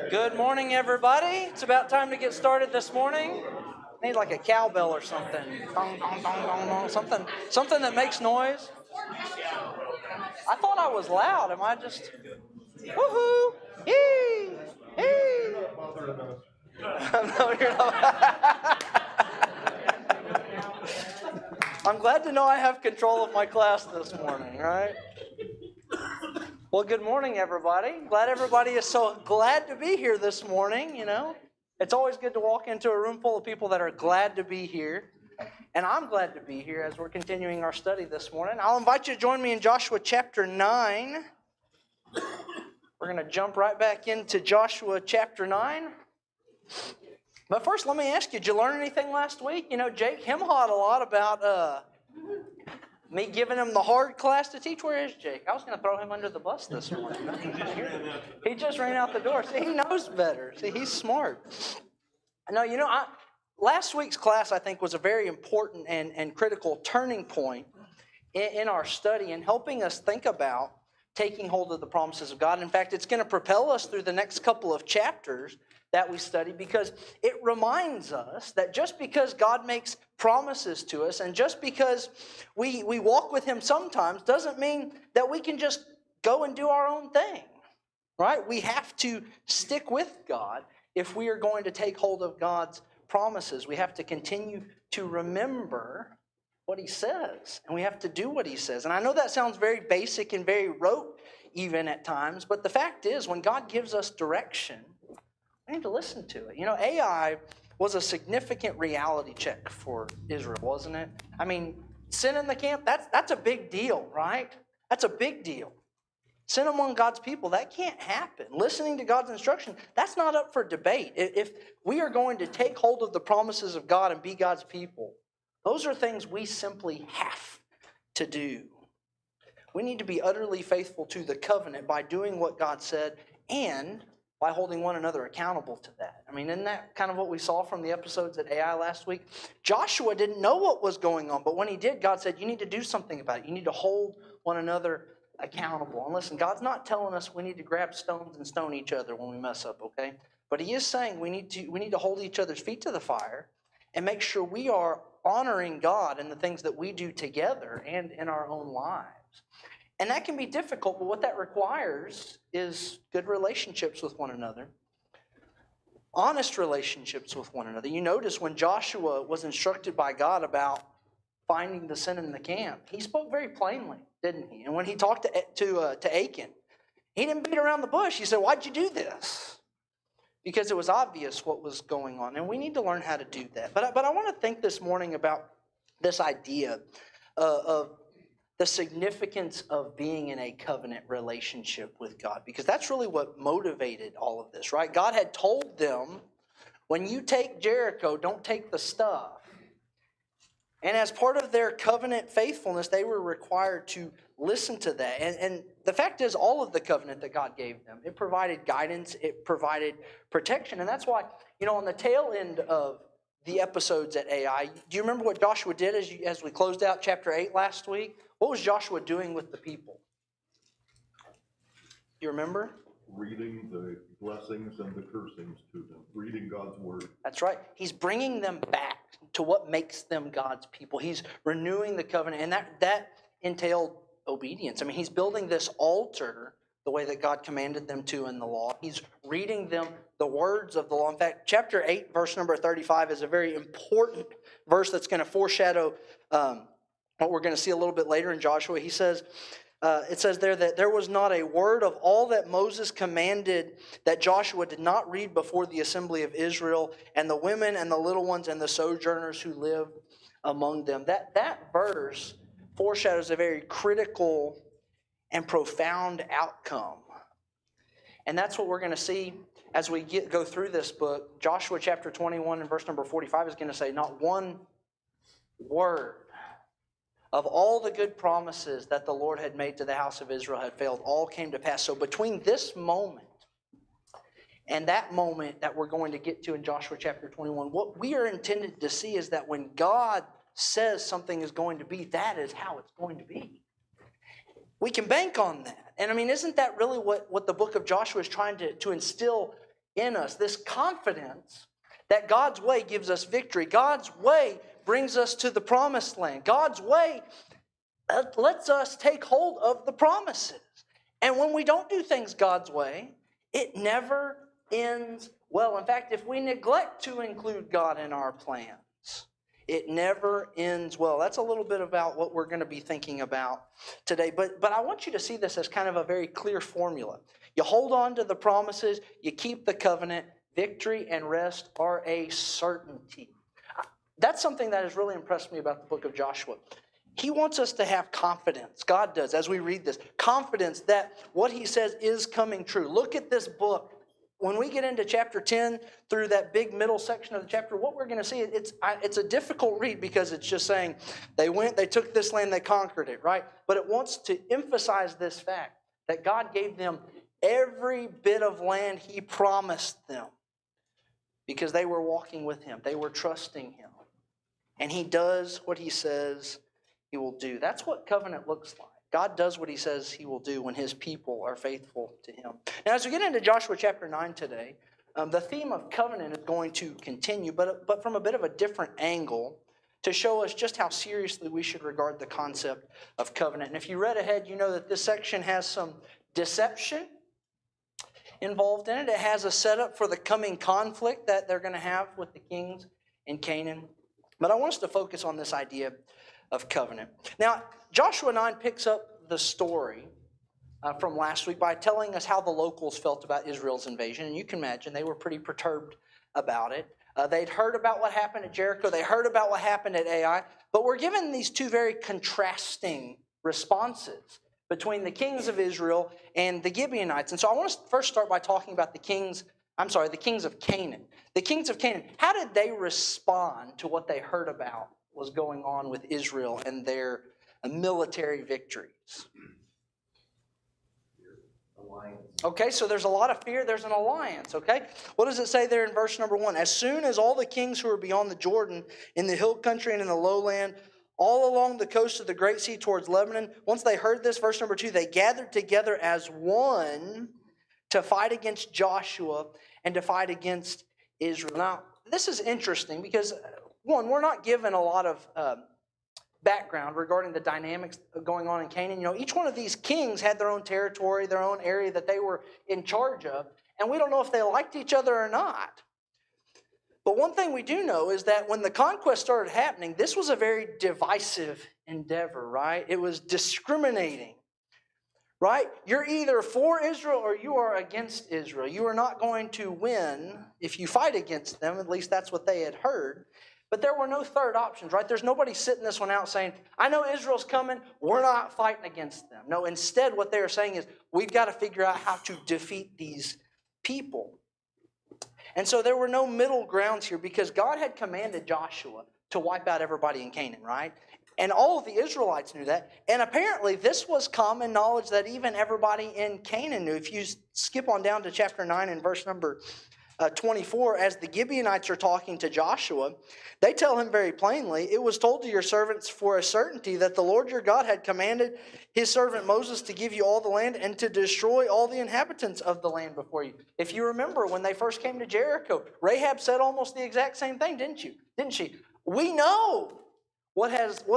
Good morning, everybody. It's about time to get started this morning. Need like a cowbell or something. Dong, dong, dong, dong, dong. Something that makes noise. I thought I was loud. Am I just... Woohoo! Yee! Yee! No, you're not. I'm glad to know I have control of my class this morning, right? Well, good morning, everybody. Glad everybody is so glad to be here this morning, you know. It's always good to walk into a room full of people that are glad to be here. And I'm glad to be here as we're continuing our study this morning. I'll invite you to join me in Joshua chapter 9. We're going to jump right back into Joshua chapter 9. But first, let me ask you, did you learn anything last week? You know, Jake him-hawed a lot about me giving him the hard class to teach. Where is Jake? I was going to throw him under the bus this morning. He just ran out the door. See, he knows better. See, he's smart. No, you know, last week's class, I think, was a very important and critical turning point in our study and helping us think about taking hold of the promises of God. In fact, it's going to propel us through the next couple of chapters that we study, because it reminds us that just because God makes promises to us and just because we walk with Him sometimes doesn't mean that we can just go and do our own thing, right? We have to stick with God if we are going to take hold of God's promises. We have to continue to remember what He says, and we have to do what He says. And I know that sounds very basic and very rote even at times, but the fact is, when God gives us direction, we need to listen to it. You know, AI was a significant reality check for Israel, wasn't it? I mean, sin in the camp, that's a big deal, right? That's a big deal. Sin among God's people, that can't happen. Listening to God's instruction, that's not up for debate. If we are going to take hold of the promises of God and be God's people, those are things we simply have to do. We need to be utterly faithful to the covenant by doing what God said and by holding one another accountable to that. I mean, isn't that kind of what we saw from the episodes at AI last week? Joshua didn't know what was going on, but when he did, God said, you need to do something about it. You need to hold one another accountable. And listen, God's not telling us we need to grab stones and stone each other when we mess up, okay? But He is saying we need to hold each other's feet to the fire and make sure we are honoring God in the things that we do together and in our own lives. And that can be difficult, but what that requires is good relationships with one another, honest relationships with one another. You notice when Joshua was instructed by God about finding the sin in the camp, he spoke very plainly, didn't he? And when he talked to Achan, he didn't beat around the bush. He said, why'd you do this? Because it was obvious what was going on, and we need to learn how to do that. But I want to think this morning about this idea of the significance of being in a covenant relationship with God, because that's really what motivated all of this, right? God had told them, when you take Jericho, don't take the stuff. And as part of their covenant faithfulness, they were required to listen to that. And the fact is, all of the covenant that God gave them, it provided guidance, it provided protection. And that's why, you know, on the tail end of the episodes at AI, do you remember what Joshua did as we closed out chapter 8 last week? What was Joshua doing with the people? You remember? Reading the blessings and the cursings to them. Reading God's word. That's right. He's bringing them back to what makes them God's people. He's renewing the covenant, and that entailed obedience. I mean, He's building this altar the way that God commanded them to in the law. He's reading them the words of the law. In fact, chapter 8, verse number 35 is a very important verse that's going to foreshadow what we're going to see a little bit later in Joshua. He says, it says there that there was not a word of all that Moses commanded that Joshua did not read before the assembly of Israel, and the women and the little ones and the sojourners who lived among them. That verse foreshadows a very critical and profound outcome. And that's what we're going to see as we go through this book. Joshua chapter 21 and verse number 45 is going to say, not one word of all the good promises that the Lord had made to the house of Israel had failed. All came to pass. So between this moment and that moment that we're going to get to in Joshua chapter 21, what we are intended to see is that when God says something is going to be, that is how it's going to be. We can bank on that. And I mean, isn't that really what the book of Joshua is trying to instill in us? This confidence that God's way gives us victory. God's way brings us to the promised land. God's way lets us take hold of the promises. And when we don't do things God's way, it never ends well. In fact, if we neglect to include God in our plans, it never ends well. That's a little bit about what we're going to be thinking about today. But I want you to see this as kind of a very clear formula. You hold on to the promises, you keep the covenant, victory and rest are a certainty. That's something that has really impressed me about the book of Joshua. He wants us to have confidence. God does, as we read this. Confidence that what he says is coming true. Look at this book. When we get into chapter 10, through that big middle section of the chapter, what we're going to see, it's a difficult read because it's just saying they went, they took this land, they conquered it, right? But it wants to emphasize this fact that God gave them every bit of land he promised them because they were walking with him. They were trusting him. And he does what he says he will do. That's what covenant looks like. God does what he says he will do when his people are faithful to him. Now, as we get into Joshua chapter 9 today, the theme of covenant is going to continue, but from a bit of a different angle to show us just how seriously we should regard the concept of covenant. And if you read ahead, you know that this section has some deception involved in it. It has a setup for the coming conflict that they're going to have with the kings in Canaan. But I want us to focus on this idea of covenant. Now, Joshua 9 picks up the story from last week by telling us how the locals felt about Israel's invasion. And you can imagine they were pretty perturbed about it. They'd heard about what happened at Jericho. They heard about what happened at Ai. But we're given these two very contrasting responses between the kings of Israel and the Gibeonites. And so I want to first start by talking about the kings of Canaan. The kings of Canaan, how did they respond to what they heard about was going on with Israel and their military victories? Okay, so there's a lot of fear. There's an alliance, okay? What does it say there in verse number 1? As soon as all the kings who were beyond the Jordan, in the hill country and in the lowland, all along the coast of the Great Sea towards Lebanon, once they heard this, verse number 2, they gathered together as one to fight against Joshua and to fight against Israel. Now, this is interesting because, one, we're not given a lot of background regarding the dynamics going on in Canaan. You know, each one of these kings had their own territory, their own area that they were in charge of, and we don't know if they liked each other or not. But one thing we do know is that when the conquest started happening, this was a very divisive endeavor, right? It was discriminating, right? You're either for Israel or you are against Israel. You are not going to win if you fight against them. At least that's what they had heard. But there were no third options, right? There's nobody sitting this one out saying, I know Israel's coming, we're not fighting against them. No, instead what they are saying is, we've got to figure out how to defeat these people. And so there were no middle grounds here because God had commanded Joshua to wipe out everybody in Canaan, right? And all of the Israelites knew that. And apparently this was common knowledge that even everybody in Canaan knew. If you skip on down to chapter 9 and verse number 24, as the Gibeonites are talking to Joshua, they tell him very plainly, it was told to your servants for a certainty that the Lord your God had commanded his servant Moses to give you all the land and to destroy all the inhabitants of the land before you. If you remember when they first came to Jericho, Rahab said almost the exact same thing, didn't she? We know what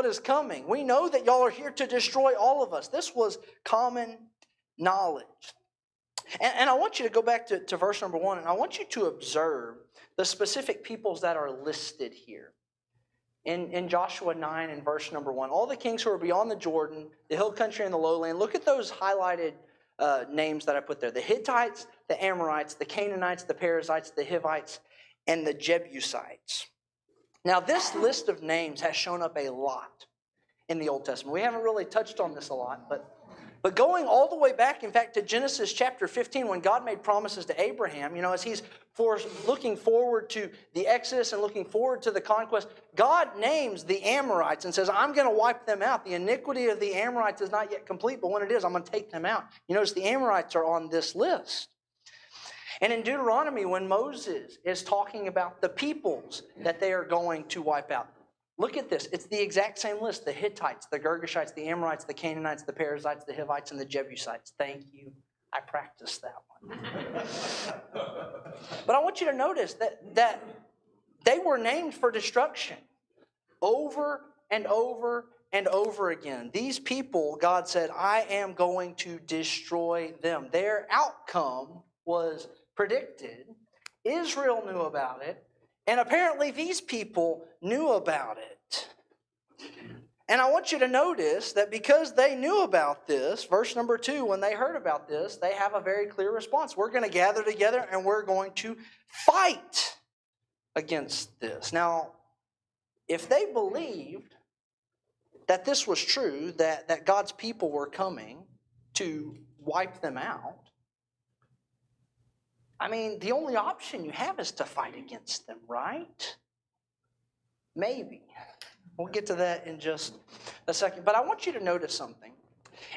is coming. We know that y'all are here to destroy all of us. This was common knowledge. And I want you to go back to verse number 1, and I want you to observe the specific peoples that are listed here. In Joshua 9 and verse number 1, all the kings who are beyond the Jordan, the hill country and the lowland, look at those highlighted names that I put there. The Hittites, the Amorites, the Canaanites, the Perizzites, the Hivites, and the Jebusites. Now this list of names has shown up a lot in the Old Testament. We haven't really touched on this a lot, but going all the way back, in fact, to Genesis chapter 15, when God made promises to Abraham, you know, as he's looking forward to the Exodus and looking forward to the conquest, God names the Amorites and says, I'm going to wipe them out. The iniquity of the Amorites is not yet complete, but when it is, I'm going to take them out. You notice the Amorites are on this list. And in Deuteronomy, when Moses is talking about the peoples that they are going to wipe out, Look at this. It's the exact same list. The Hittites, the Girgashites, the Amorites, the Canaanites, the Perizzites, the Hivites, and the Jebusites. Thank you. I practiced that one. But I want you to notice that they were named for destruction over and over and over again. These people, God said, I am going to destroy them. Their outcome was predicted. Israel knew about it. And apparently these people knew about it. And I want you to notice that because they knew about this, verse number 2, when they heard about this, they have a very clear response. We're going to gather together and we're going to fight against this. Now, if they believed that this was true, that God's people were coming to wipe them out, I mean, the only option you have is to fight against them, right? Maybe. We'll get to that in just a second. But I want you to notice something.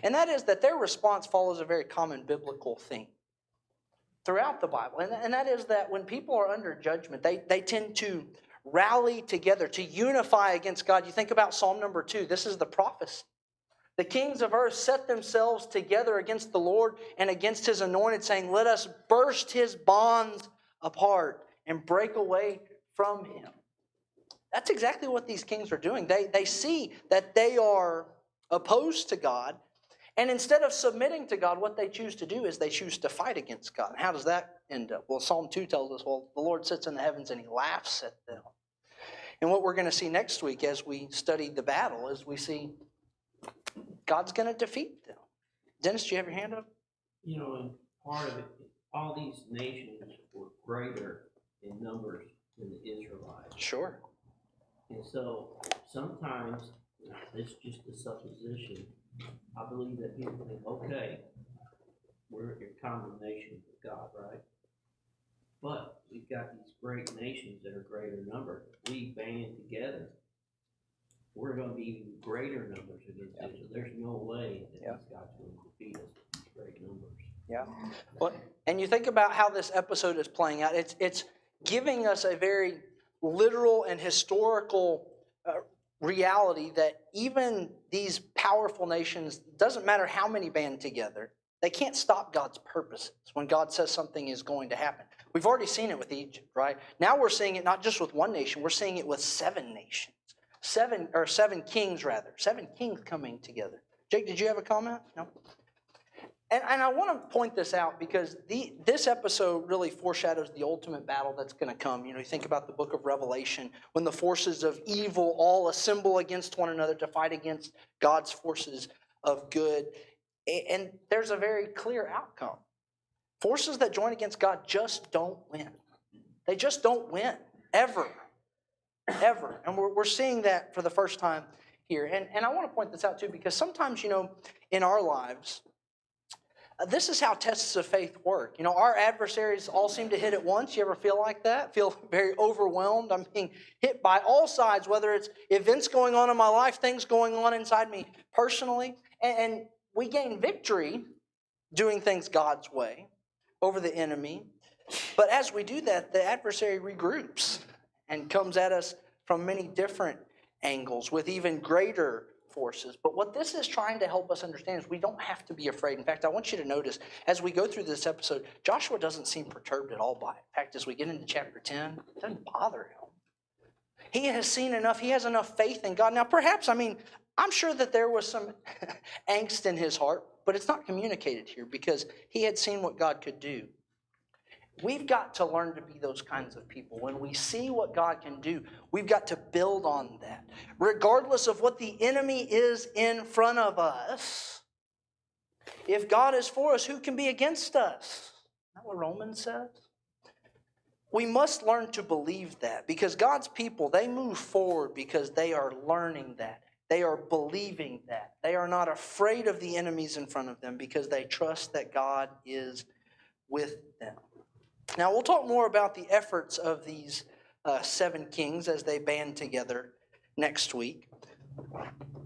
And that is that their response follows a very common biblical theme throughout the Bible. And that is that when people are under judgment, they tend to rally together, to unify against God. You think about Psalm number 2. This is the prophecy. The kings of earth set themselves together against the Lord and against His anointed, saying, let us burst His bonds apart and break away from Him. That's exactly what these kings are doing. They see that they are opposed to God, and instead of submitting to God, what they choose to do is they choose to fight against God. How does that end up? Well, Psalm 2 tells us, well, the Lord sits in the heavens and He laughs at them. And what we're going to see next week as we study the battle is we see God's going to defeat them. Dennis, do you have your hand up? You know, and part of it, all these nations were greater in numbers than the Israelites. Sure. And so sometimes it's just a supposition. I believe that people think, okay, we're in condemnation with God, right? But we've got these great nations that are greater number. We band together, we're going to be even greater numbers against Israel. There's no way that these guys are going to defeat us with these great numbers. Yeah. Well, and you think about how this episode is playing out. It's giving us a very literal and historical reality that even these powerful nations, doesn't matter how many band together, they can't stop God's purposes when God says something is going to happen. We've already seen it with Egypt, right? Now we're seeing it not just with one nation, we're seeing it with 7 nations. 7 kings, rather. 7 kings coming together. Jake, did you have a comment? No? And I want to point this out because this episode really foreshadows the ultimate battle that's going to come. You know, you think about the book of Revelation, when the forces of evil all assemble against one another to fight against God's forces of good. And there's a very clear outcome. Forces that join against God just don't win. They just don't win, ever. Ever. And we're seeing that for the first time here. And I want to point this out too, because sometimes, you know, in our lives, this is how tests of faith work. You know, our adversaries all seem to hit at once. You ever feel like that? Feel very overwhelmed? I'm being hit by all sides, whether it's events going on in my life, things going on inside me personally. And we gain victory doing things God's way over the enemy. But as we do that, the adversary regroups and comes at us from many different angles with even greater forces. But what this is trying to help us understand is we don't have to be afraid. In fact, I want you to notice, as we go through this episode, Joshua doesn't seem perturbed at all by it. In fact, as we get into chapter 10, it doesn't bother him. He has seen enough. He has enough faith in God. Now, perhaps, I'm sure that there was some angst in his heart, but it's not communicated here because he had seen what God could do. We've got to learn to be those kinds of people. When we see what God can do, we've got to build on that. Regardless of what the enemy is in front of us, if God is for us, who can be against us? Isn't that what Romans says? We must learn to believe that because God's people, they move forward because they are learning that. They are believing that. They are not afraid of the enemies in front of them because they trust that God is with them. Now, we'll talk more about the efforts of these 7 kings as they band together next week.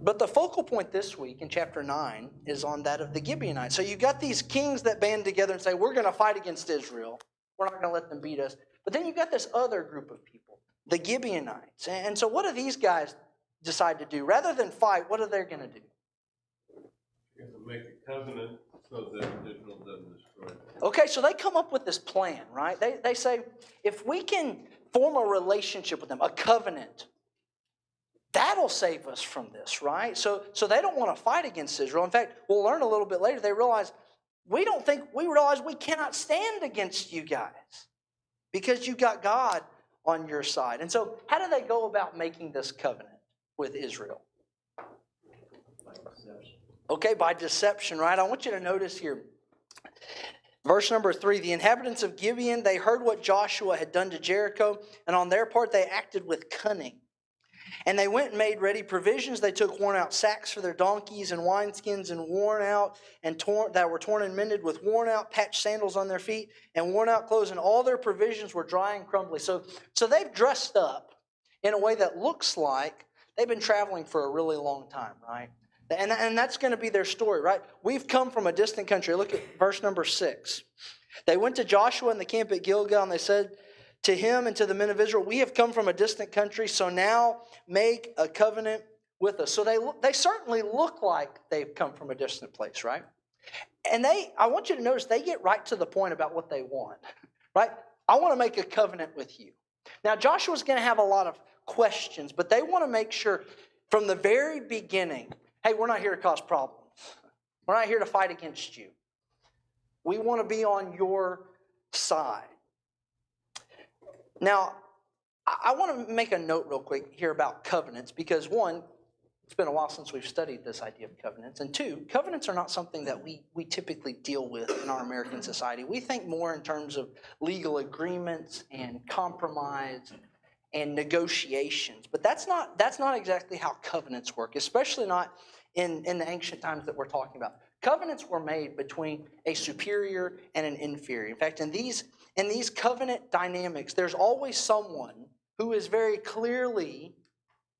But the focal point this week in chapter 9 is on that of the Gibeonites. So you've got these kings that band together and say, we're going to fight against Israel. We're not going to let them beat us. But then you've got this other group of people. the Gibeonites. And so what do these guys decide to do? Rather than fight, what are they going to do? You have to make a covenant so that Israel doesn't destroy it. Okay, so they come up with this plan, right? They say, if we can form a relationship with them, a covenant, that'll save us from this, right? So they don't want to fight against Israel. In fact, we'll learn a little bit later, they realize, we realize we cannot stand against you guys because you got God on your side. And so how do they go about making this covenant with Israel? By deception. Okay, by deception, right? I want you to notice here. Verse number 3, the inhabitants of Gibeon, they heard what Joshua had done to Jericho, and on their part they acted with cunning. And they went and made ready provisions. They took worn out sacks for their donkeys and wineskins and that were torn and mended with worn out patched sandals on their feet and worn out clothes, and all their provisions were dry and crumbly. So they've dressed up in a way that looks like they've been traveling for a really long time, right? And that's going to be their story, right? We've come from a distant country. Look at verse number 6. They went to Joshua in the camp at Gilgal, and they said to him and to the men of Israel, we have come from a distant country, so now make a covenant with us. So they certainly look like they've come from a distant place, right? And I want you to notice, they get right to the point about what they want, right? I want to make a covenant with you. Now, Joshua's going to have a lot of questions, but they want to make sure from the very beginning, hey, we're not here to cause problems. We're not here to fight against you. We want to be on your side. Now, I want to make a note real quick here about covenants because, one, it's been a while since we've studied this idea of covenants. And two, covenants are not something that we typically deal with in our American society. We think more in terms of legal agreements and compromise and negotiations. But that's not exactly how covenants work, especially not in the ancient times that we're talking about. Covenants were made between a superior and an inferior. In fact, in these covenant dynamics, there's always someone who is very clearly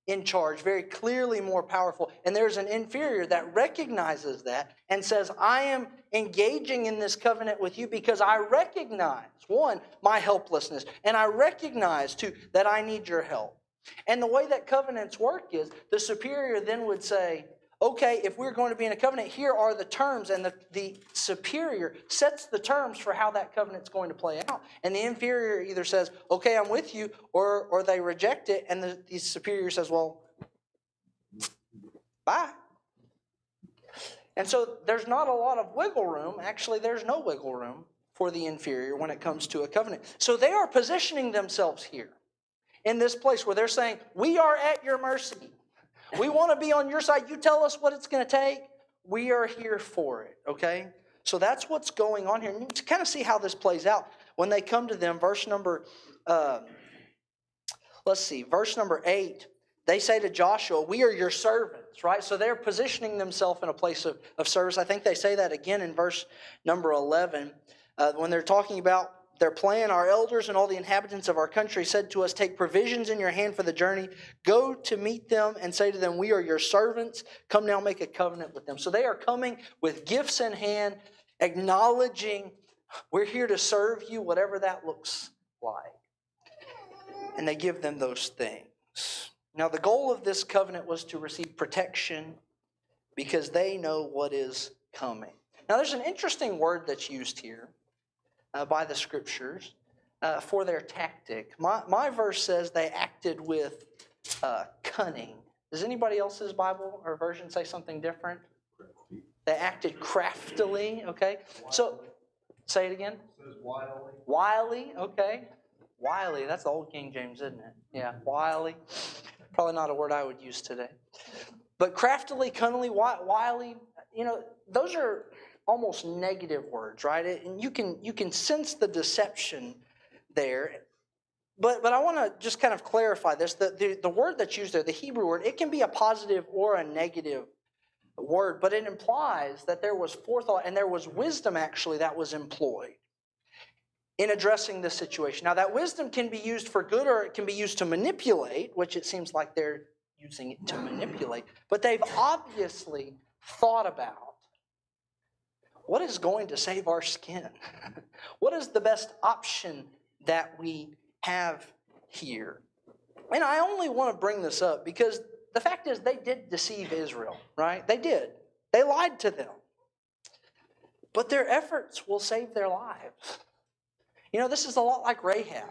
in charge, very clearly more powerful, and there's an inferior that recognizes that and says, I am engaging in this covenant with you because I recognize, one, my helplessness, and I recognize, two, that I need your help. And the way that covenants work is the superior then would say, okay, if we're going to be in a covenant, here are the terms, and the superior sets the terms for how that covenant's going to play out. And the inferior either says, okay, I'm with you, or they reject it, and the superior says, well, bye. And so there's not a lot of wiggle room. Actually, there's no wiggle room for the inferior when it comes to a covenant. So they are positioning themselves here in this place where they're saying, we are at your mercy. We want to be on your side. You tell us what it's going to take. We are here for it, okay? So that's what's going on here. And to kind of see how this plays out, when they come to them, verse number 8, they say to Joshua, we are your servants, right? So they're positioning themselves in a place of service. I think they say that again in verse number 11 when they're talking about their plan. Our elders and all the inhabitants of our country said to us, take provisions in your hand for the journey. Go to meet them and say to them, we are your servants. Come now make a covenant with them. So they are coming with gifts in hand, acknowledging we're here to serve you, whatever that looks like. And they give them those things. Now the goal of this covenant was to receive protection because they know what is coming. Now there's an interesting word that's used here by the scriptures for their tactic. My verse says they acted with cunning. Does anybody else's Bible or version say something different? They acted craftily, okay? So, say it again. It says wildly. Wily, okay. Wily, that's the old King James, isn't it? Yeah, wily. Probably not a word I would use today. But craftily, cunningly, wily, those are almost negative words, right? And you can sense the deception there. But I want to just kind of clarify this. The word that's used there, the Hebrew word, it can be a positive or a negative word, but it implies that there was forethought and there was wisdom actually that was employed in addressing this situation. Now that wisdom can be used for good or it can be used to manipulate, which it seems like they're using it to manipulate, but they've obviously thought about what is going to save our skin? What is the best option that we have here? And I only want to bring this up because the fact is they did deceive Israel, right? They did. They lied to them. But their efforts will save their lives. You know, this is a lot like Rahab.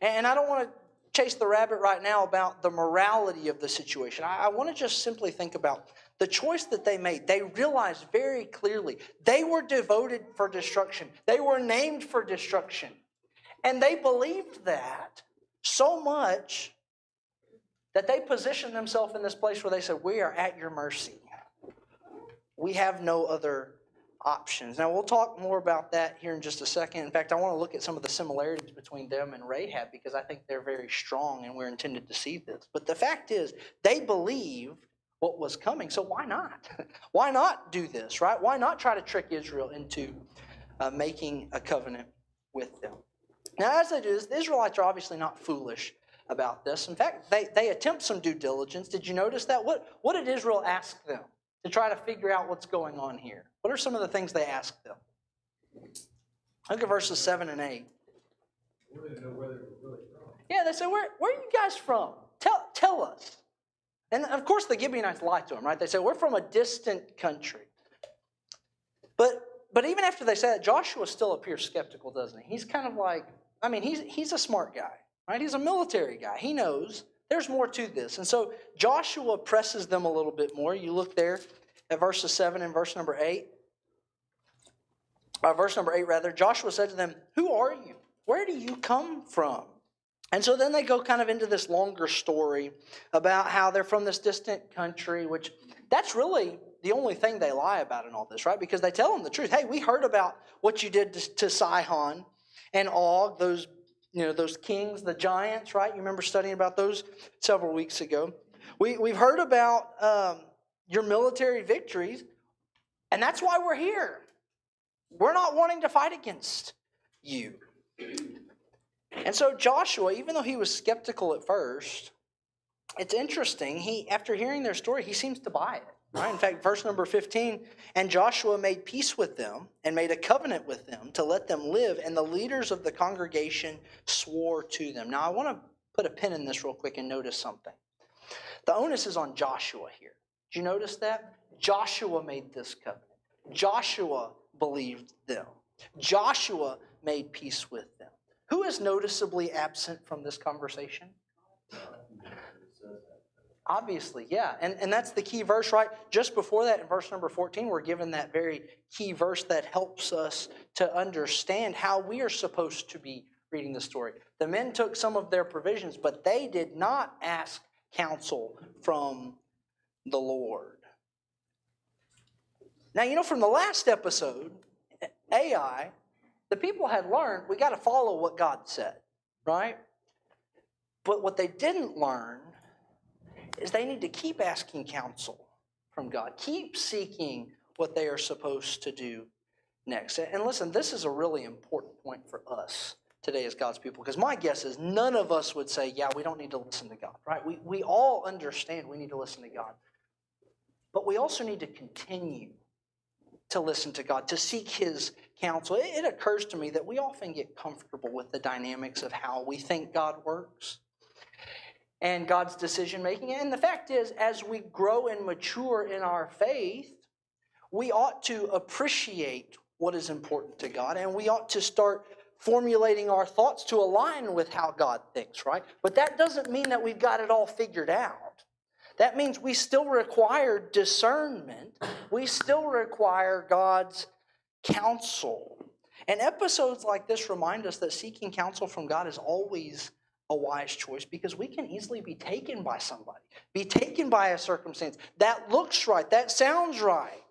And I don't want to chase the rabbit right now about the morality of the situation. I want to just simply think about the choice that they made. They realized very clearly they were devoted for destruction. They were named for destruction. And they believed that so much that they positioned themselves in this place where they said, we are at your mercy. We have no other options. Now, we'll talk more about that here in just a second. In fact, I want to look at some of the similarities between them and Rahab because I think they're very strong and we're intended to see this. But the fact is, they believed what was coming, so why not? Why not do this, right? Why not try to trick Israel into making a covenant with them? Now, as they do this, the Israelites are obviously not foolish about this. In fact, they attempt some due diligence. Did you notice that? What did Israel ask them to try to figure out what's going on here? What are some of the things they asked them? Look at verses 7 and 8. We wanted to know where they were really from. Yeah, they said, where are you guys from? Tell us. And of course the Gibeonites lied to them, right? They said, we're from a distant country. But even after they said that, Joshua still appears skeptical, doesn't he? He's kind of like, I mean, he's a smart guy, right? He's a military guy. He knows there's more to this. And so Joshua presses them a little bit more. You look there at verses 7 and verse number 8. Verse number 8, rather. Joshua said to them, who are you? Where do you come from? And so then they go kind of into this longer story about how they're from this distant country, which that's really the only thing they lie about in all this, right? Because they tell them the truth. Hey, we heard about what you did to Sihon and Og, those kings, the giants, right? You remember studying about those several weeks ago. We've heard about your military victories, and that's why we're here. We're not wanting to fight against you. And so Joshua, even though he was skeptical at first, it's interesting. After hearing their story, he seems to buy it. Right? In fact, verse number 15, and Joshua made peace with them and made a covenant with them to let them live, and the leaders of the congregation swore to them. Now, I want to put a pin in this real quick and notice something. The onus is on Joshua here. Did you notice that? Joshua made this covenant. Joshua believed them. Joshua made peace with them. Who is noticeably absent from this conversation? Obviously, yeah. And that's the key verse, right? Just before that, in verse number 14, we're given that very key verse that helps us to understand how we are supposed to be reading the story. The men took some of their provisions, but they did not ask counsel from the Lord. Now, from the last episode, Ai, the people had learned we got to follow what God said, right? But what they didn't learn is they need to keep asking counsel from God. Keep seeking what they are supposed to do next. And listen, this is a really important point for us today as God's people, because my guess is none of us would say, yeah, we don't need to listen to God, right? We all understand we need to listen to God. But we also need to continue to listen to God, to seek His counsel. It occurs to me that we often get comfortable with the dynamics of how we think God works and God's decision making. And the fact is, as we grow and mature in our faith, we ought to appreciate what is important to God, and we ought to start formulating our thoughts to align with how God thinks, right? But that doesn't mean that we've got it all figured out. That means we still require discernment. We still require God's counsel. And episodes like this remind us that seeking counsel from God is always a wise choice, because we can easily be taken by somebody, be taken by a circumstance that looks right, that sounds right,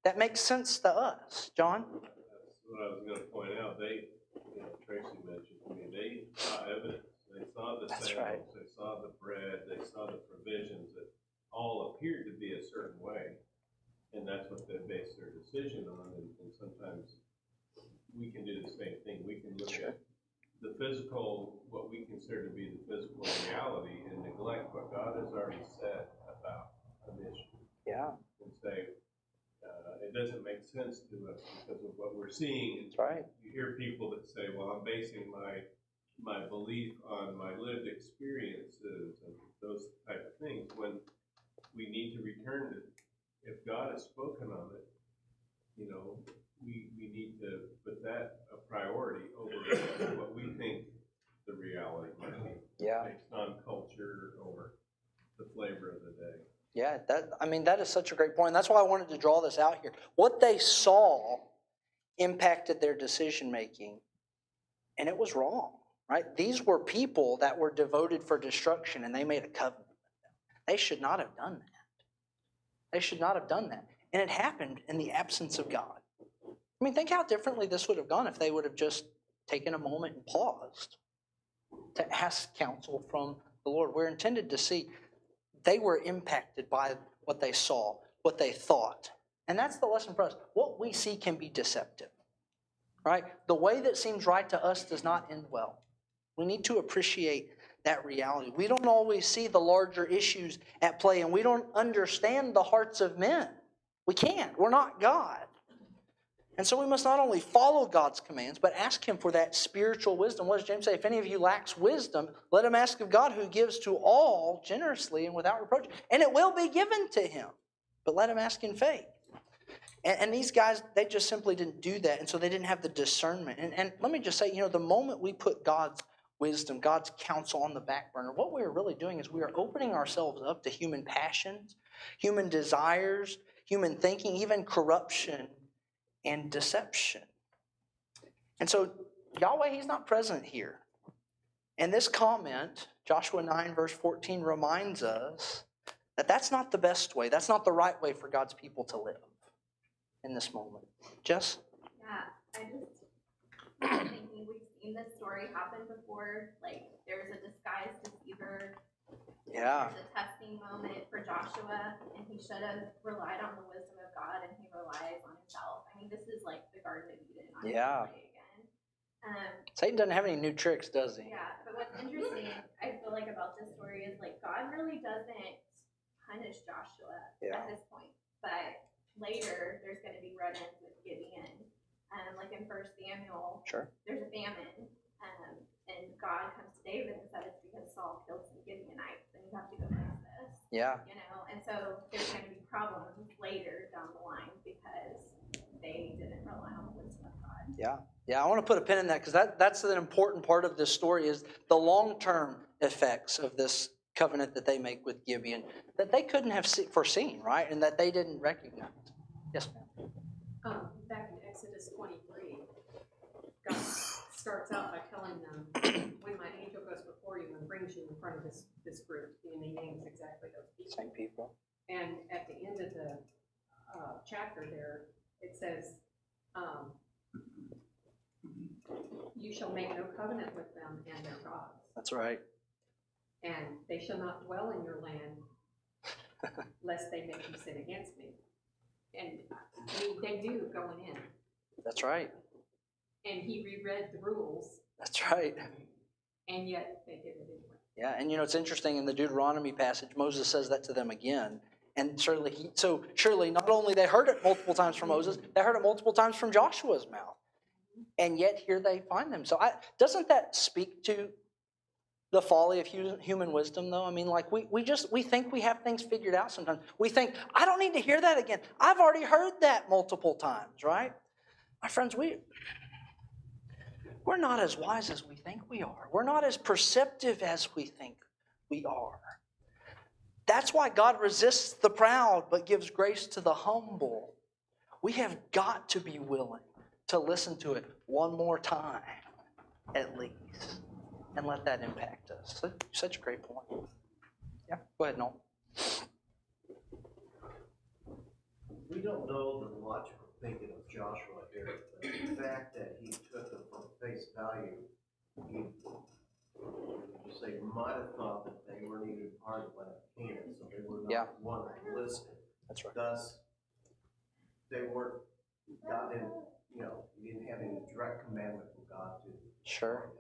that makes sense to us. John? That's what I was going to point out. Tracy mentioned to me, they saw evidence. They saw the That's sandals, right. they saw the bread, they saw the provisions that all appeared to be a certain way. And that's what they base their decision on. And sometimes we can do the same thing. We can look at the physical, what we consider to be the physical reality, and neglect what God has already said about an issue. Yeah. And say, it doesn't make sense to us because of what we're seeing. That's right. You hear people that say, well, I'm basing my my belief on my lived experiences and those type of things, when we need to return to, if God has spoken on it, you know, we need to put that a priority over what we think the reality might be. Yeah. Based on culture or the flavor of the day. Yeah, that is such a great point. That's why I wanted to draw this out here. What they saw impacted their decision making, and it was wrong, right? These were people that were devoted for destruction, and they made a covenant with them. They should not have done that. They should not have done that. And it happened in the absence of God. I mean, think how differently this would have gone if they would have just taken a moment and paused to ask counsel from the Lord. We're intended to see they were impacted by what they saw, what they thought. And that's the lesson for us. What we see can be deceptive, right? The way that seems right to us does not end well. We need to appreciate that reality. We don't always see the larger issues at play, and we don't understand the hearts of men. We can't. We're not God. And so we must not only follow God's commands, but ask Him for that spiritual wisdom. What does James say? If any of you lacks wisdom, let him ask of God, who gives to all generously and without reproach, and it will be given to him. But let him ask in faith. And these guys, they just simply didn't do that, and so they didn't have the discernment. And let me just say, the moment we put God's wisdom, God's counsel on the back burner, what we're really doing is we are opening ourselves up to human passions, human desires, human thinking, even corruption and deception. And so Yahweh, He's not present here. And this comment, Joshua 9 verse 14, reminds us that that's not the best way. That's not the right way for God's people to live in this moment. Jess? Yeah, I'm thinking we've seen this story happen before. Like, there's a disguised deceiver. Yeah. There's a testing moment for Joshua, and he should have relied on the wisdom of God, and he relies on himself. I mean, this is like the Garden of Eden on display again. Satan doesn't have any new tricks, does he? Yeah, but what's interesting, I feel like, about this story is, like, God really doesn't punish Joshua at this point. But later, there's going to be run-ins with Gideon. Like in 1 Samuel, there's a famine. And God comes to David and says it's because Saul killed some Gibeonites, and you have to go fix this. Yeah. And so there's going to be problems later down the line because they didn't rely on the wisdom of God. Yeah, I want to put a pin in that because that's an important part of this story is the long-term effects of this covenant that they make with Gibeon that they couldn't have foreseen, right? And that they didn't recognize. Yes, ma'am. Back in Exodus 23, God starts out by telling them, when my angel goes before you and brings you in front of this group, and he names exactly those people. Same people. And at the end of the chapter there, it says, you shall make no covenant with them and their gods. That's right. And they shall not dwell in your land, lest they make you sin against me. And I mean, they knew going in. That's right. And he reread the rules. That's right. And yet they did it anyway. Yeah, and it's interesting in the Deuteronomy passage, Moses says that to them again. And surely not only they heard it multiple times from Moses, they heard it multiple times from Joshua's mouth. And yet here they find them. So doesn't that speak to the folly of human wisdom, though? I mean, like we think we have things figured out sometimes. We think, I don't need to hear that again. I've already heard that multiple times, right? My friends, we're not as wise as we think we are. We're not as perceptive as we think we are. That's why God resists the proud but gives grace to the humble. We have got to be willing to listen to it one more time, at least, and let that impact us. Such a great point. Yeah, go ahead, Noel. We don't know the logical thinking of Joshua here, but the fact that he took them from face value, he just say might have thought that they weren't even part of land of Canaan, so they were not one listed. That's right. Thus, they weren't. God didn't, he didn't have any direct commandment from God to. Sure.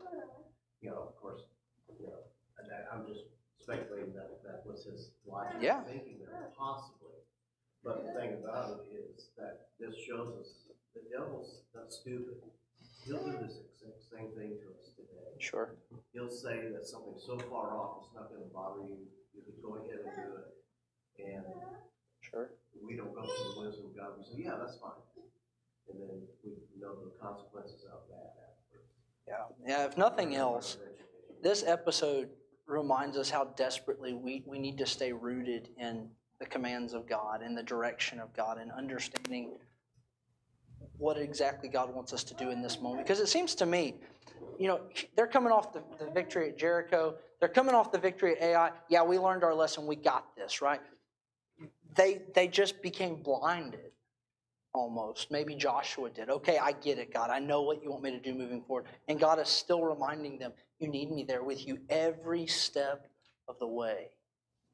Of course, and I'm just speculating that was his logic thinking there, possibly. But the thing about it is that this shows us the devil's not stupid. He'll do this exact same thing to us today. Sure. He'll say that something's so far off, it's not gonna bother you, you can go ahead and do it. And Sure. we don't go through the wisdom of God, we say, yeah, that's fine. And then we know the consequences of that afterwards. Yeah. If nothing else, this episode reminds us how desperately we need to stay rooted in the commands of God and the direction of God and understanding what exactly God wants us to do in this moment. Because it seems to me, they're coming off the victory at Jericho. They're coming off the victory at Ai. Yeah, we learned our lesson. We got this, right? They just became blinded almost. Maybe Joshua did. Okay, I get it, God. I know what you want me to do moving forward. And God is still reminding them, you need me there with you every step of the way.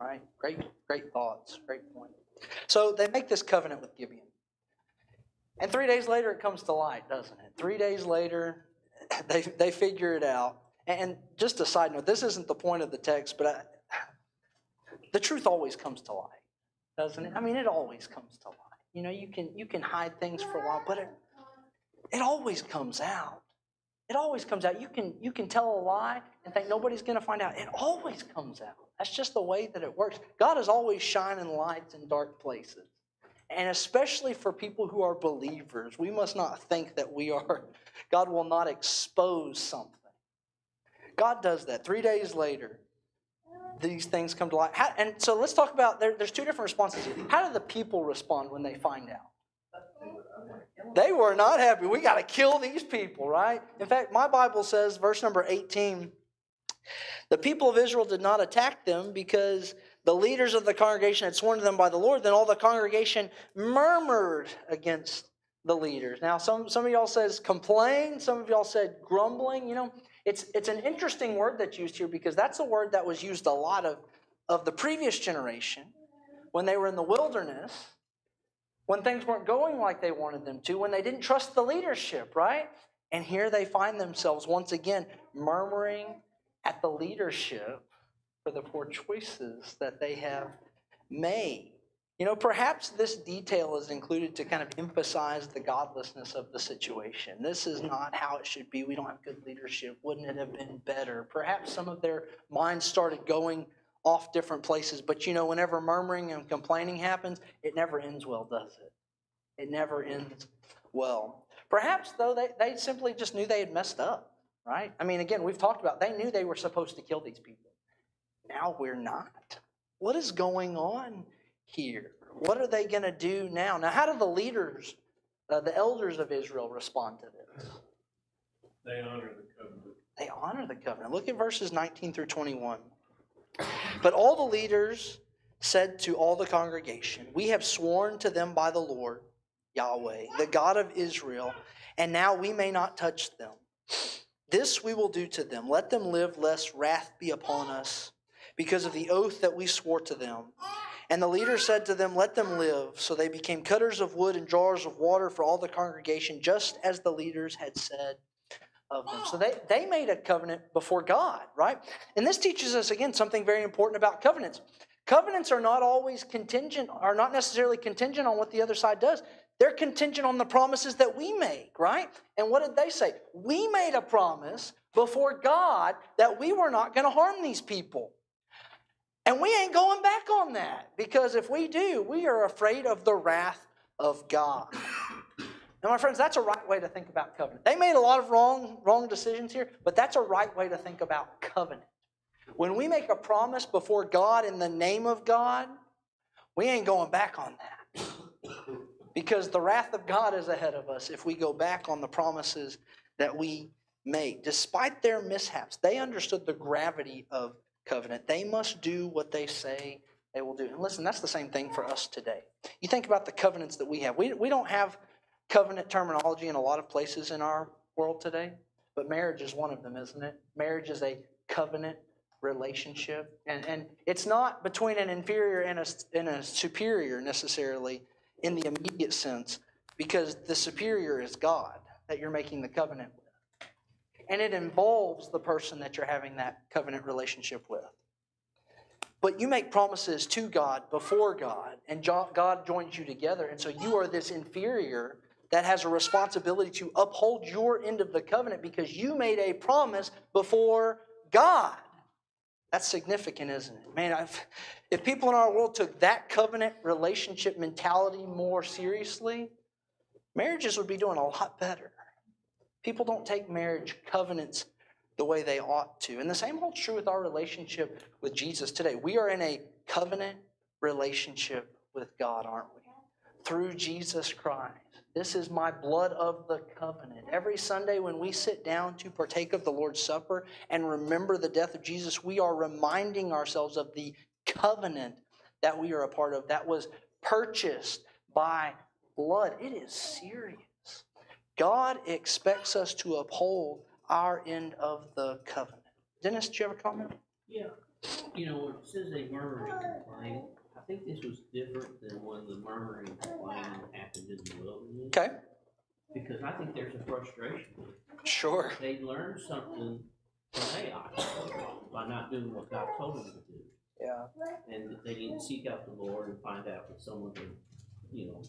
Right? Great thoughts. Great point. So they make this covenant with Gibeon. And 3 days later it comes to light, doesn't it? 3 days later, they figure it out. And just a side note, this isn't the point of the text, but the truth always comes to light, doesn't it? I mean, it always comes to light. You can hide things for a while, but it always comes out. It always comes out. You can tell a lie and think nobody's going to find out. It always comes out. That's just the way that it works. God is always shining lights in dark places. And especially for people who are believers, we must not think that God will not expose something. God does that. 3 days later, these things come to light. And so let's talk about, there's two different responses here. How do the people respond when they find out? They were not happy. We got to kill these people, right? In fact, my Bible says, verse number 18, the people of Israel did not attack them because the leaders of the congregation had sworn to them by the Lord. Then all the congregation murmured against the leaders. Now, some of y'all says complain. Some of y'all said grumbling. It's an interesting word that's used here because that's a word that was used a lot of the previous generation when they were in the wilderness, when things weren't going like they wanted them to, when they didn't trust the leadership, right? And here they find themselves once again murmuring at the leadership for the poor choices that they have made. Perhaps this detail is included to kind of emphasize the godlessness of the situation. This is not how it should be. We don't have good leadership. Wouldn't it have been better? Perhaps some of their minds started going off different places. But whenever murmuring and complaining happens, it never ends well, does it? It never ends well. Perhaps, though, they simply just knew they had messed up, right? I mean, again, we've talked about they knew they were supposed to kill these people. Now we're not. What is going on here? What are they going to do now? Now, how do the leaders, the elders of Israel, respond to this? They honor the covenant. They honor the covenant. Look at verses 19 through 21. But all the leaders said to all the congregation, we have sworn to them by the Lord, Yahweh, the God of Israel, and now we may not touch them. This we will do to them. Let them live, lest wrath be upon us, because of the oath that we swore to them. And the leader said to them, let them live. So they became cutters of wood and drawers of water for all the congregation, just as the leaders had said of them. So they made a covenant before God, right? And this teaches us, again, something very important about covenants. Covenants are not always contingent, are not necessarily contingent on what the other side does. They're contingent on the promises that we make, right? And what did they say? We made a promise before God that we were not going to harm these people. And we ain't going back on that, because if we do, we are afraid of the wrath of God. Now, my friends, that's a right way to think about covenant. They made a lot of wrong decisions here, but that's a right way to think about covenant. When we make a promise before God in the name of God, we ain't going back on that. Because the wrath of God is ahead of us if we go back on the promises that we make. Despite their mishaps, they understood the gravity of covenant. They must do what they say they will do. And listen, that's the same thing for us today. You think about the covenants that we have. We don't have covenant terminology in a lot of places in our world today, but marriage is one of them, isn't it? Marriage is a covenant relationship. And it's not between an inferior and a superior necessarily in the immediate sense, because the superior is God that you're making the covenant with. And it involves the person that you're having that covenant relationship with. But you make promises to God before God, and God joins you together. And so you are this inferior that has a responsibility to uphold your end of the covenant because you made a promise before God. That's significant, isn't it? Man, if people in our world took that covenant relationship mentality more seriously, marriages would be doing a lot better. People don't take marriage covenants the way they ought to. And the same holds true with our relationship with Jesus today. We are in a covenant relationship with God, aren't we? Through Jesus Christ. This is my blood of the covenant. Every Sunday when we sit down to partake of the Lord's Supper and remember the death of Jesus, we are reminding ourselves of the covenant that we are a part of that was purchased by blood. It is serious. God expects us to uphold our end of the covenant. Dennis, do you have a comment? Yeah. You know, when it says they murmured and complained, I think this was different than when the murmuring and complaining happened in the wilderness. Okay. Because I think there's a frustration. Sure. They learned something from Ai by not doing what God told them to do. Yeah. And that they didn't seek out the Lord and find out that someone had, you know,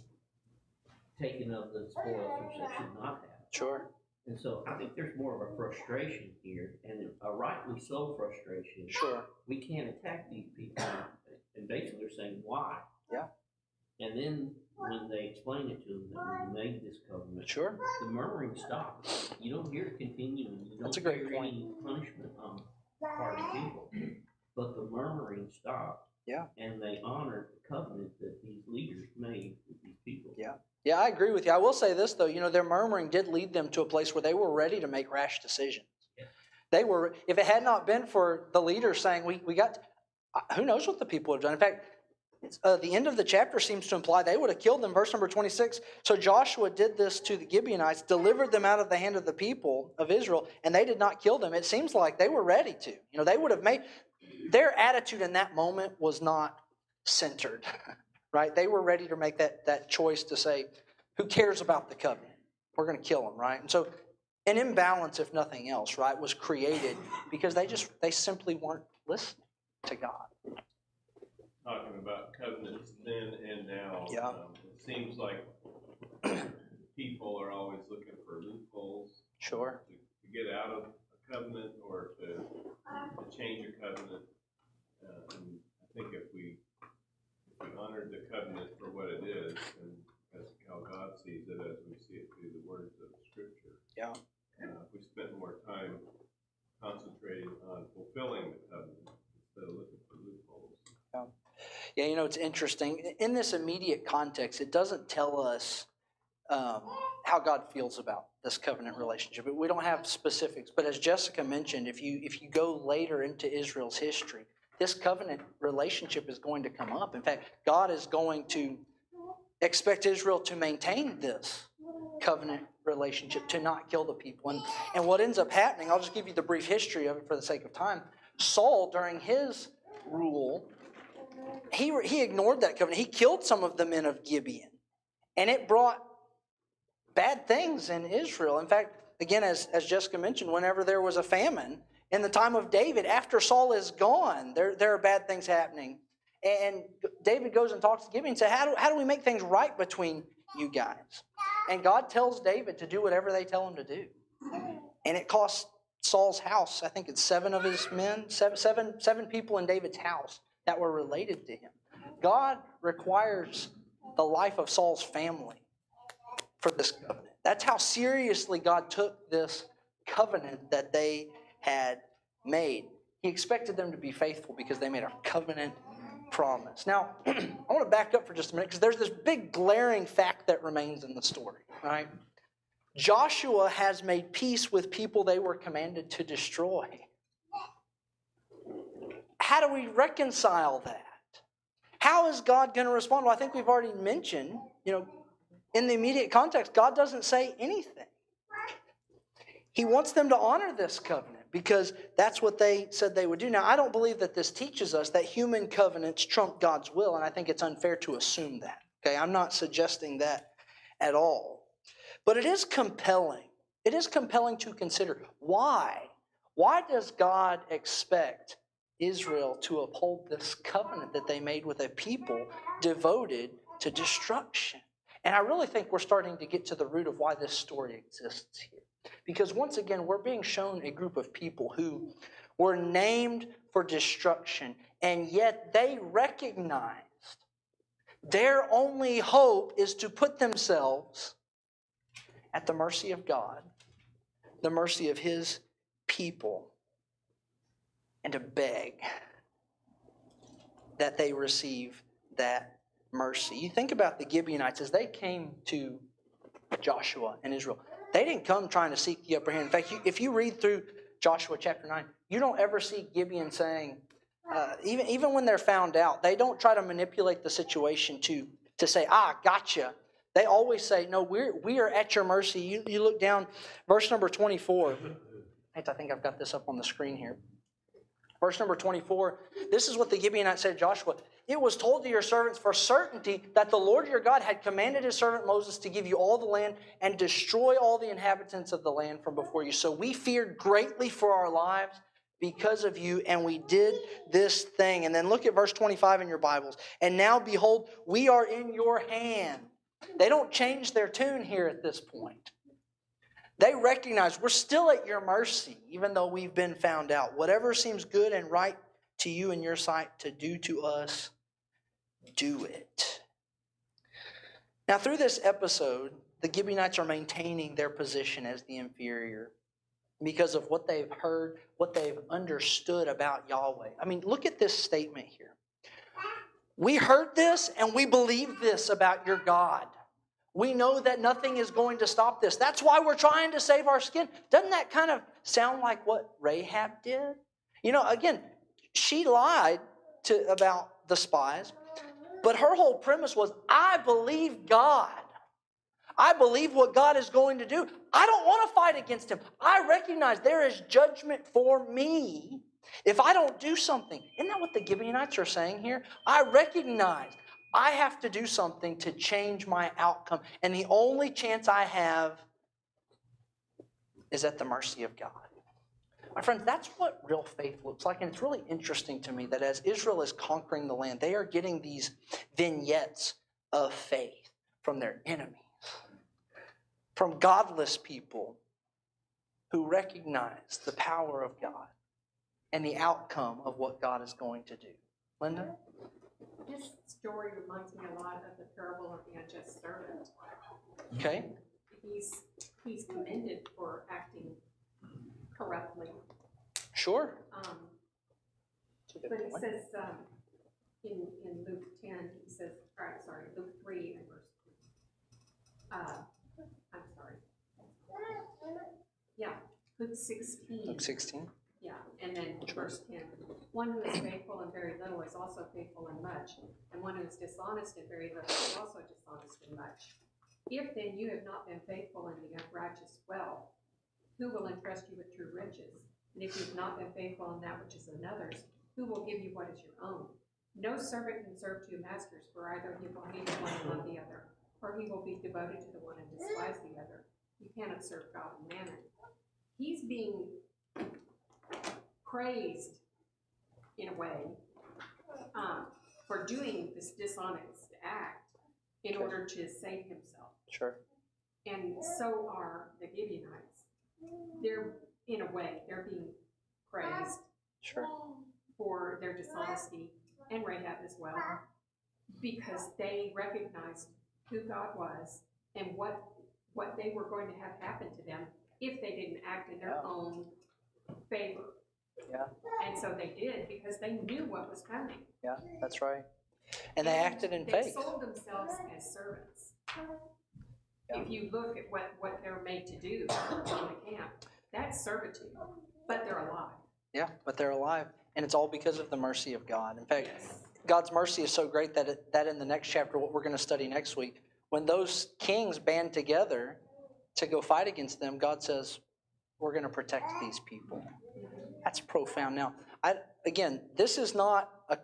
taken of the spoils which they should not have. Sure. And so I think there's more of a frustration here, and a rightly so frustration. Sure. We can't attack these people. And basically they're saying, why? Yeah. And then when they explain it to them that we made this covenant, Sure. the murmuring stops. You don't hear it continuing. You That's a don't great hear point. any punishment on the part of people. But the murmuring stopped. Yeah. And they honored the covenant that these leaders made with these people. Yeah. Yeah, I agree with you. I will say this, though. You know, their murmuring did lead them to a place where they were ready to make rash decisions. Yeah. They were, if it had not been for the leaders saying, we got, who knows what the people would have done. In fact, the end of the chapter seems to imply they would have killed them. Verse number 26, so Joshua did this to the Gibeonites, delivered them out of the hand of the people of Israel, and they did not kill them. It seems like they were ready to. You know, they would have made, their attitude in that moment was not centered, right? They were ready to make that choice to say, who cares about the covenant? We're going to kill them, right? And so an imbalance, if nothing else, right, was created because they simply weren't listening to God. Talking about covenants then and now. Yeah. It seems like people are always looking for loopholes. Sure. To get out of a covenant or to change a covenant. And I think if we honor the covenant for what it is and as how God sees it as we see it through the words of Scripture. Yeah. If we spend more time concentrating on fulfilling the covenant instead of looking for loopholes. Yeah. Yeah, you know, it's interesting. In this immediate context, it doesn't tell us how God feels about this covenant relationship. We don't have specifics, but as Jessica mentioned, if you go later into Israel's history, this covenant relationship is going to come up. In fact, God is going to expect Israel to maintain this covenant relationship, to not kill the people. And what ends up happening, I'll just give you the brief history of it for the sake of time. Saul, during his rule, he ignored that covenant. He killed some of the men of Gibeon. And it brought bad things in Israel. In fact, again, as Jessica mentioned, whenever there was a famine, in the time of David, after Saul is gone, there are bad things happening. And David goes and talks to Gibeon and says, how do we make things right between you guys? And God tells David to do whatever they tell him to do. And it cost Saul's house, I think it's 7 of his men, seven people in David's house that were related to him. God requires the life of Saul's family for this covenant. That's how seriously God took this covenant that they had made. He expected them to be faithful because they made a covenant promise. Now, I want to back up for just a minute because there's this big glaring fact that remains in the story, right? Joshua has made peace with people they were commanded to destroy. How do we reconcile that? How is God going to respond? Well, I think we've already mentioned, in the immediate context, God doesn't say anything. He wants them to honor this covenant because that's what they said they would do. Now, I don't believe that this teaches us that human covenants trump God's will, and I think it's unfair to assume that. Okay, I'm not suggesting that at all. But it is compelling. It is compelling to consider why. Why does God expect Israel to uphold this covenant that they made with a people devoted to destruction? And I really think we're starting to get to the root of why this story exists here. Because once again, we're being shown a group of people who were named for destruction, and yet they recognized their only hope is to put themselves at the mercy of God, the mercy of His people, and to beg that they receive that mercy. You think about the Gibeonites as they came to Joshua and Israel. They didn't come trying to seek the upper hand. In fact, if you read through Joshua chapter 9, you don't ever see Gibeon saying, even when they're found out, they don't try to manipulate the situation to say, gotcha. They always say, no, we are at your mercy. You look down, verse number 24. I think I've got this up on the screen here. Verse number 24, this is what the Gibeonites said to Joshua. It was told to your servants for certainty that the Lord your God had commanded his servant Moses to give you all the land and destroy all the inhabitants of the land from before you. So we feared greatly for our lives because of you, and we did this thing. And then look at verse 25 in your Bibles. And now, behold, we are in your hand. They don't change their tune here at this point. They recognize we're still at your mercy, even though we've been found out. Whatever seems good and right to you in your sight to do to us, do it. Now, through this episode, the Gibeonites are maintaining their position as the inferior because of what they've heard, what they've understood about Yahweh. I mean, look at this statement here. We heard this and we believe this about your God. We know that nothing is going to stop this. That's why we're trying to save our skin. Doesn't that kind of sound like what Rahab did? You know, again, she lied about the spies, but her whole premise was, I believe God. I believe what God is going to do. I don't want to fight against him. I recognize there is judgment for me if I don't do something. Isn't that what the Gibeonites are saying here? I recognize I have to do something to change my outcome. And the only chance I have is at the mercy of God. My friends, that's what real faith looks like. And it's really interesting to me that as Israel is conquering the land, they are getting these vignettes of faith from their enemies, from godless people who recognize the power of God and the outcome of what God is going to do. Linda? This story reminds me a lot of the parable of the unjust servant. Okay. He's commended for acting corruptly. Sure. But it says in Luke 10, he says, Luke 3 and verse. Luke 16. Luke 16. Yeah, and then verse 10. One who is faithful in very little is also faithful in much, and one who is dishonest in very little is also dishonest in much. If then you have not been faithful in the unrighteous wealth, who will entrust you with true riches? And if you have not been faithful in that which is another's, who will give you what is your own? No servant can serve two masters, for either he will hate the one and love the other, or he will be devoted to the one and despise the other. You cannot serve God and mammon. He's being praised in a way for doing this dishonest act in order to save himself. Sure. And so are the Gibeonites. They're, in a way, they're being praised for their dishonesty, and Rahab as well, because they recognized who God was and what they were going to have happen to them if they didn't act in their own favor. Yeah. And so they did, because they knew what was coming. Yeah, that's right. And they acted in faith. They sold themselves as servants. Yeah. If you look at what they're made to do on the camp, that's servitude, but they're alive. Yeah, but they're alive. And it's all because of the mercy of God. In fact, Yes. God's mercy is so great that in the next chapter, what we're going to study next week, when those kings band together to go fight against them, God says, we're going to protect these people. That's profound. Now, again, this is not a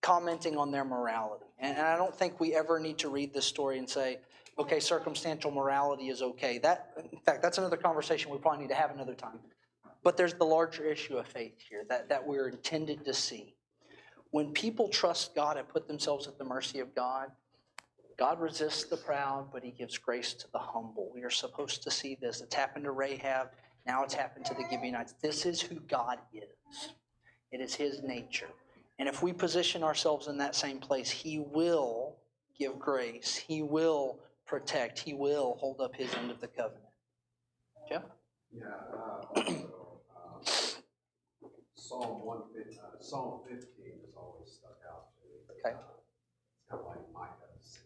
commenting on their morality. And I don't think we ever need to read this story and say, okay, circumstantial morality is okay. In fact, that's another conversation we probably need to have another time. But there's the larger issue of faith here that we're intended to see. When people trust God and put themselves at the mercy of God, God resists the proud, but he gives grace to the humble. We are supposed to see this. It's happened to Rahab. Now it's happened to the Gibeonites. This is who God is. It is his nature. And if we position ourselves in that same place, he will give grace. He will protect. He will hold up his end of the covenant. Jeff? Yeah, also, Psalm 15 has always stuck out to me. Okay. It's kind of like Micah 6:8.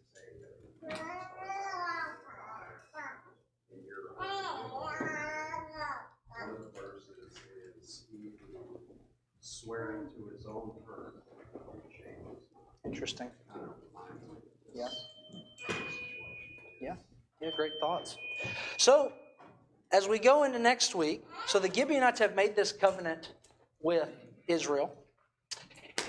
In your one of the verses is he who swearing to his own hurt changes. Interesting. Kind of reminds me of this Yeah. situation. Yeah, great thoughts. So, as we go into next week, so the Gibeonites have made this covenant with Israel.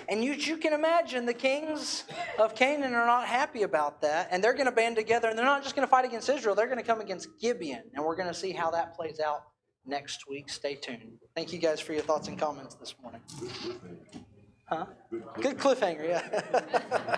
And you can imagine the kings of Canaan are not happy about that. And they're going to band together. And they're not just going to fight against Israel. They're going to come against Gibeon. And we're going to see how that plays out next week. Stay tuned. Thank you guys for your thoughts and comments this morning. Good cliffhanger. Huh? Good cliffhanger, yeah.